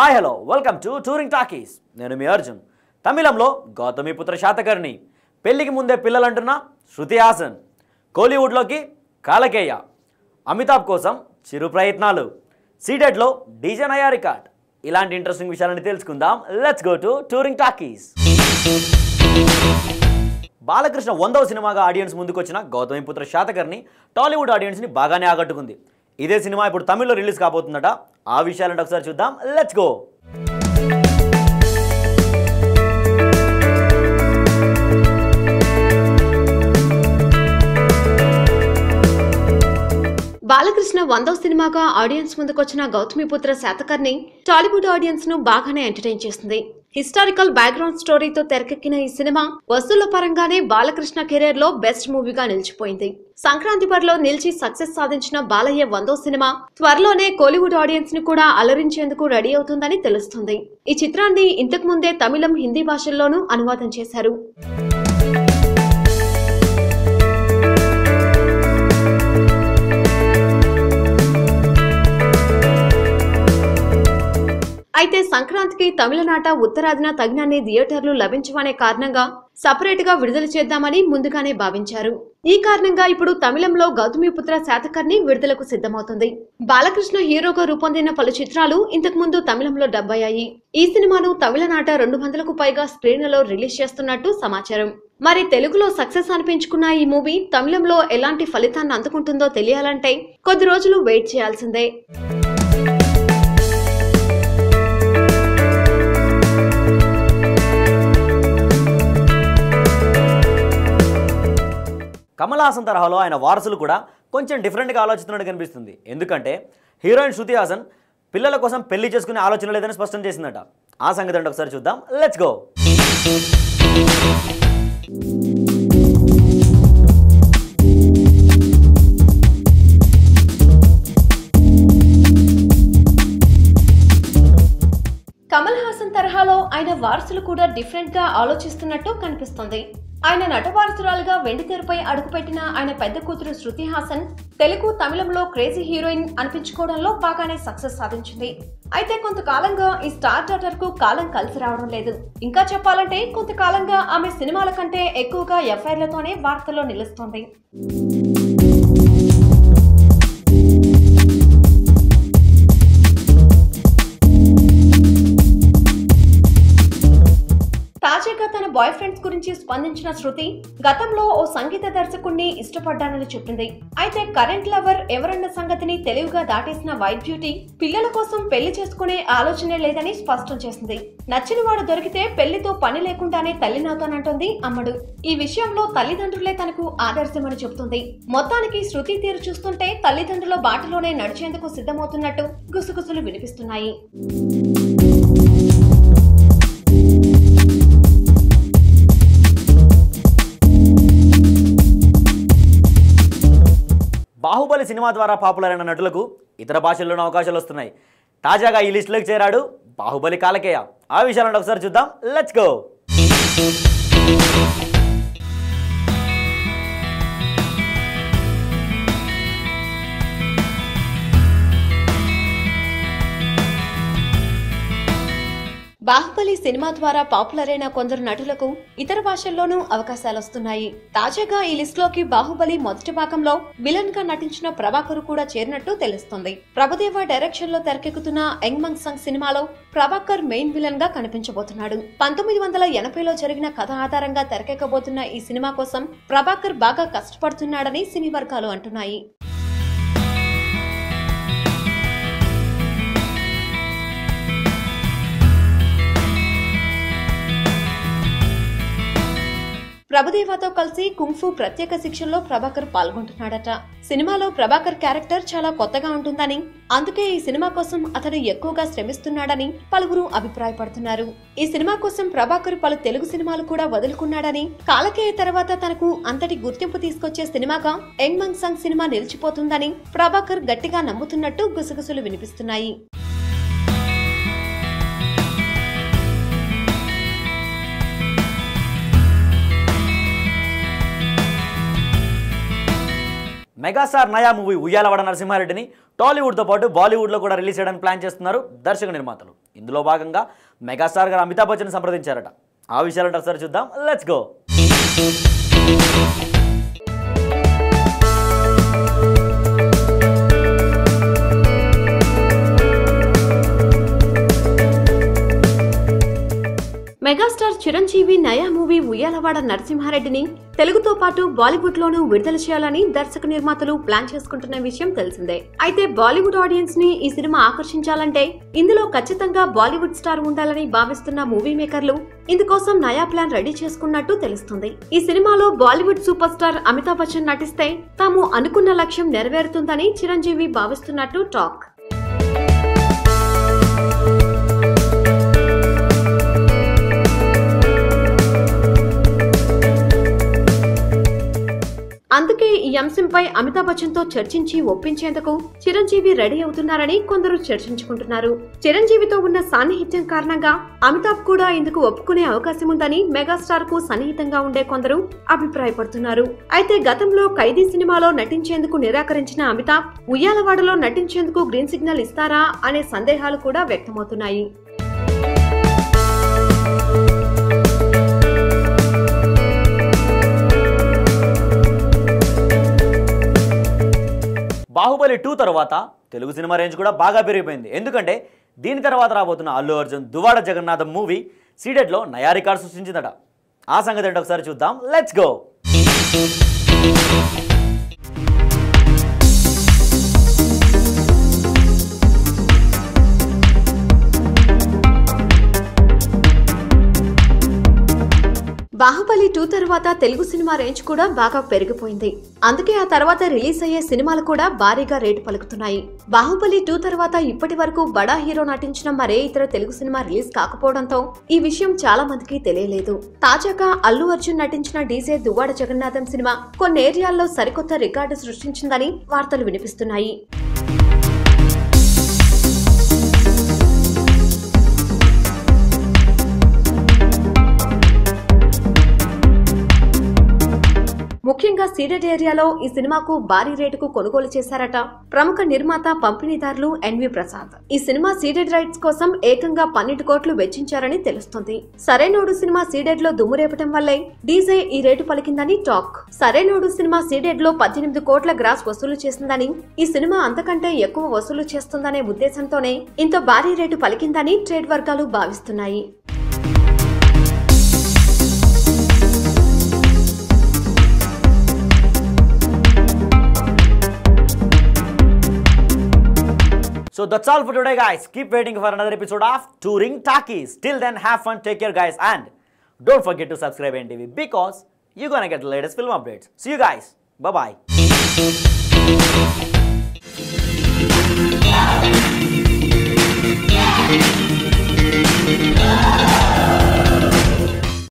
Hi hello welcome to touring talkies. నేను మీ అర్జున్. తమిళంలో గౌతమిపుత్ర శాతకర్ణి, పెళ్లికి ముందే పిల్లలంటున్న శృతి హాసన్, కోలీవుడ్లోకి కాలకేయ, అమితాబ్ కోసం చిరు ప్రయత్నాలు, సీడెడ్లో డీజే నయా రికార్డ్, ఇలాంటి ఇంట్రెస్టింగ్ విషయాలని తెలుసుకుందాం. Let's go to touring talkies. Balakrishna 100వ సినిమాగా ఆడియన్స్ ముందుకు వచ్చిన గౌతమిపుత్ర శాతకర్ణి టాలీవుడ్ ఆడియన్స్ని బాగానే ఆకట్టుకుంది. ఇదే సినిమా ఇప్పుడు తమిళ్లో రిలీజ్ కాబోతుందట. ఆ విషయాలంటే ఒకసారి చూద్దాం. Let's go. బాలకృష్ణ 100వ సినిమాగా ఆడియన్స్ ముందుకొచ్చిన గౌతమిపుత్ర శాతకర్ణి టాలీవుడ్ ఆడియన్స్ ను బాగానే ఎంటర్టైన్ చేసింది. హిస్టారికల్ బ్యాక్గ్రౌండ్ స్టోరీతో తెరకెక్కిన ఈ సినిమా వసూళ్ల పరంగానే బాలకృష్ణ కెరీర్ లో బెస్ట్ మూవీగా నిలిచిపోయింది. సంక్రాంతి బరిలో నిలిచి సక్సెస్ సాధించిన బాలయ్య 100వ సినిమా త్వరలోనే కోలీవుడ్ ఆడియన్స్ ని కూడా అలరించేందుకు రెడీ అవుతుందని తెలుస్తుంది. ఈ చిత్రాన్ని ఇంతకు ముందే తమిళం, హిందీ భాషల్లోనూ అనువాదం చేశారు. అయితే సంక్రాంతికి తమిళనాట ఉత్తరాదిన తగినన్ని థియేటర్లు లభించవనే కారణంగా సపరేట్ గా విడుదల చేద్దామని ముందుగానే భావించారు. ఈ కారణంగా ఇప్పుడు తమిళంలో గౌతమిపుత్ర శాతకర్ణి విడుదలకు సిద్ధమవుతుంది. బాలకృష్ణ హీరోగా రూపొందిన పలు చిత్రాలు ఇంతకు ముందు తమిళంలో డబ్ అయ్యాయి. ఈ సినిమాను తమిళనాట 200కు పైగా స్క్రీన్లలో రిలీజ్ చేస్తున్నట్టు సమాచారం. మరి తెలుగులో సక్సెస్ అనిపించుకున్న ఈ మూవీ తమిళంలో ఎలాంటి ఫలితాన్ని అందుకుంటుందో తెలియాలంటే కొద్ది రోజులు వెయిట్ చేయాల్సిందే. కమల్ హాసన్ తరహాలో ఆయన వారసులు కూడా కొంచెం డిఫరెంట్గా ఆలోచిస్తున్నట్టు కనిపిస్తుంది. ఎందుకంటే హీరోయిన్ శృతి హాసన్ పిల్లల కోసం పెళ్లి చేసుకునే ఆలోచన లేదని స్పష్టం చేసిందట. ఆ సంగతి అంటే ఒకసారి చూద్దాం. Let's go. కమల్ హాసన్ తరహాలో ఆయన వారసులు కూడా డిఫరెంట్ గా ఆలోచిస్తున్నట్టు కనిపిస్తుంది. ఆయన నటవారసురాలుగా వెండితెరపై అడుగుపెట్టిన ఆయన పెద్ద కూతురు శృతి హాసన్ తెలుగు, తమిళంలో క్రేజీ హీరోయిన్ అనిపించుకోవడంలో బాగానే సక్సెస్ సాధించింది. అయితే కొంతకాలంగా ఈ స్టార్ డాటర్ కు కాలం కలిసి రావడం లేదు. ఇంకా చెప్పాలంటే కొంతకాలంగా ఆమె సినిమాల కంటే ఎక్కువగా ఎఫ్ఐఆర్లతోనే వార్తల్లో నిలుస్తోంది. తాజాగా తన బాయ్ ఫ్రెండ్స్ గురించి స్పందించిన శృతి గతంలో ఓ సంగీత దర్శకుడిని ఇష్టపడ్డానని చెప్పింది. అయితే కరెంట్ లవర్ ఎవరన్న సంగతిని తెలివిగా దాటేసిన వైట్ బ్యూటీ పిల్లల కోసం పెళ్లి చేసుకునే ఆలోచనే లేదని స్పష్టం చేసింది. నచ్చిన వాడు దొరికితే పెళ్లితో పని లేకుండానే తల్లినవుతానంటోంది అమ్మడు. ఈ విషయంలో తల్లిదండ్రులే తనకు ఆదర్శమని చెబుతుంది. మొత్తానికి శృతి తీరు చూస్తుంటే తల్లిదండ్రుల బాటలోనే నడిచేందుకు సిద్ధమవుతున్నట్టు గుసగుసలు వినిపిస్తున్నాయి. బాహుబలి సినిమా ద్వారా పాపులర్ అయిన నటులకు ఇతర భాషల్లోనూ అవకాశాలు వస్తున్నాయి. తాజాగా ఈ లిస్టులోకి చేరాడు బాహుబలి కాలకేయ. ఆ విషయాలను ఒకసారి చూద్దాం. Let's go. బాహుబలి సినిమా ద్వారా పాపులర్ అయిన కొందరు నటులకు ఇతర భాషల్లోనూ అవకాశాలు వస్తున్నాయి. తాజాగా ఈ లిస్ట్ లోకి బాహుబలి మొదటి భాగంలో విలన్ గా నటించిన ప్రభాకర్ కూడా చేరినట్టు తెలుస్తుంది. ప్రభుదేవ డైరెక్షన్ లో తెరకెక్కుతున్న యంగ్ మంగ్ సంగ్ సినిమాలో ప్రభాకర్ మెయిన్ విలన్ గా కనిపించబోతున్నాడు. 1980లో జరిగిన కథ ఆధారంగా తెరకెక్కబోతున్న ఈ సినిమా కోసం ప్రభాకర్ బాగా కష్టపడుతున్నాడని సినీ వర్గాలు అంటున్నాయి. ప్రభుదేవాతో కలిసి కుంఫు ప్రత్యేక శిక్షణలో ప్రభాకర్ పాల్గొంటున్నాడట. సినిమాలో ప్రభాకర్ క్యారెక్టర్ చాలా కొత్తగా ఉంటుందని, అందుకే ఈ సినిమా కోసం అతడు ఎక్కువగా శ్రమిస్తున్నాడని పలువురు అభిప్రాయపడుతున్నారు. ఈ సినిమా కోసం ప్రభాకర్ పలు తెలుగు సినిమాలు కూడా వదులుకున్నాడని, కాలకేయ తర్వాత తనకు అంతటి గుర్తింపు తీసుకొచ్చే సినిమాగా యంగ్ మంగ్ సంగ్ సినిమా నిలిచిపోతుందని ప్రభాకర్ గట్టిగా నమ్ముతున్నట్టు గుసగుసలు వినిపిస్తున్నాయి. మెగాస్టార్ నయా మూవీ ఉయ్యాలవాడ నరసింహారెడ్డిని టాలీవుడ్తో పాటు బాలీవుడ్లో కూడా రిలీజ్ చేయడానికి ప్లాన్ చేస్తున్నారు దర్శక నిర్మాతలు. ఇందులో భాగంగా మెగాస్టార్ గారు అమితాబ్ బచ్చన్ సంప్రదించారట. ఆ విషయాలు ఒకసారి చూద్దాం. Let's go. మెగాస్టార్ చిరంజీవి నయా మూవీ ఉయ్యాలవాడ నరసింహారెడ్డిని తెలుగుతో పాటు బాలీవుడ్ లోనూ విడుదల చేయాలని దర్శక నిర్మాతలు ప్లాన్ చేసుకుంటున్న విషయం తెలిసిందే. అయితే బాలీవుడ్ ఆడియన్స్ ని ఈ సినిమా ఆకర్షించాలంటే ఇందులో ఖచ్చితంగా బాలీవుడ్ స్టార్ ఉండాలని భావిస్తున్న మూవీ మేకర్లు ఇందుకోసం నయా ప్లాన్ రెడీ చేసుకున్నట్టు తెలుస్తుంది. ఈ సినిమాలో బాలీవుడ్ సూపర్ స్టార్ అమితాబ్ బచ్చన్ నటిస్తే తాము అనుకున్న లక్ష్యం నెరవేరుతుందని చిరంజీవి భావిస్తున్నట్టు టాక్. అందుకే ఈ అంశంపై అమితాబ్ బచ్చన్ తో చర్చించి ఒప్పించేందుకు చిరంజీవి రెడీ అవుతున్నారని కొందరు చర్చించుకుంటున్నారు. చిరంజీవితో ఉన్న సాన్నిహిత్యం కారణంగా అమితాబ్ కూడా ఇందుకు ఒప్పుకునే అవకాశం ఉందని మెగాస్టార్ కు సన్నిహితంగా ఉండే కొందరు అభిప్రాయపడుతున్నారు. అయితే గతంలో ఖైదీ సినిమాలో నటించేందుకు నిరాకరించిన అమితాబ్ ఉయ్యాలవాడలో నటించేందుకు గ్రీన్ సిగ్నల్ ఇస్తారా అనే సందేహాలు కూడా వ్యక్తమవుతున్నాయి. బాహుబలి 2 తర్వాత తెలుగు సినిమా రేంజ్ కూడా బాగా పెరిగిపోయింది. ఎందుకంటే దీని తర్వాత రాబోతున్న అల్లు అర్జున్ దువ్వాడ జగన్నాథం మూవీ సీడెడ్లో నయా రికార్డు సృష్టించిందట. ఆ సంగతి ఏంటో ఒకసారి చూద్దాం. Let's go. బాహుబలి 2 తర్వాత తెలుగు సినిమా రేంజ్ కూడా బాగా పెరిగిపోయింది. అందుకే ఆ తర్వాత రిలీజ్ అయ్యే సినిమాలు కూడా భారీగా రేటు పలుకుతున్నాయి. బాహుబలి 2 తర్వాత ఇప్పటి వరకు బడా హీరో నటించిన మరే ఇతర తెలుగు సినిమా రిలీజ్ కాకపోవడంతో ఈ విషయం చాలా మందికి తెలియలేదు. తాజాగా అల్లు అర్జున్ నటించిన డీజే దువ్వాడ జగన్నాథం సినిమా కొన్ని ఏరియాల్లో సరికొత్త రికార్డు సృష్టించిందని వార్తలు వినిపిస్తున్నాయి. ముఖ్యంగా సీడెడ్ ఏరియాలో ఈ సినిమాకు భారీ రేటుకు కొనుగోలు చేశారట ప్రముఖ నిర్మాత పంపిణీదారులు ఎన్వి ప్రసాద్. ఈ సినిమా సీడెడ్ రైట్స్ కోసం ఏకంగా 12 కోట్లు వెచ్చించారని తెలుస్తుంది. సరైనోడు సినిమా సీడెడ్ లో దుమ్మురేపటం వల్లే డీజే ఈ రేటు పలికిందని టాక్. సరైనోడు సినిమా సీడెడ్ లో 18 కోట్ల గ్రాస్ వసూలు చేసిందని, ఈ సినిమా అంతకంటే ఎక్కువ వసూలు చేస్తుందనే ఉద్దేశంతోనే ఇంత భారీ రేటు పలికిందని ట్రేడ్ వర్గాలు భావిస్తున్నాయి. So that's all for today, guys. Keep waiting for another episode of Touring Talkies. Till then, have fun, take care, guys, and don't forget to subscribe NTV because you're gonna get the latest film updates. See you guys. Bye-bye.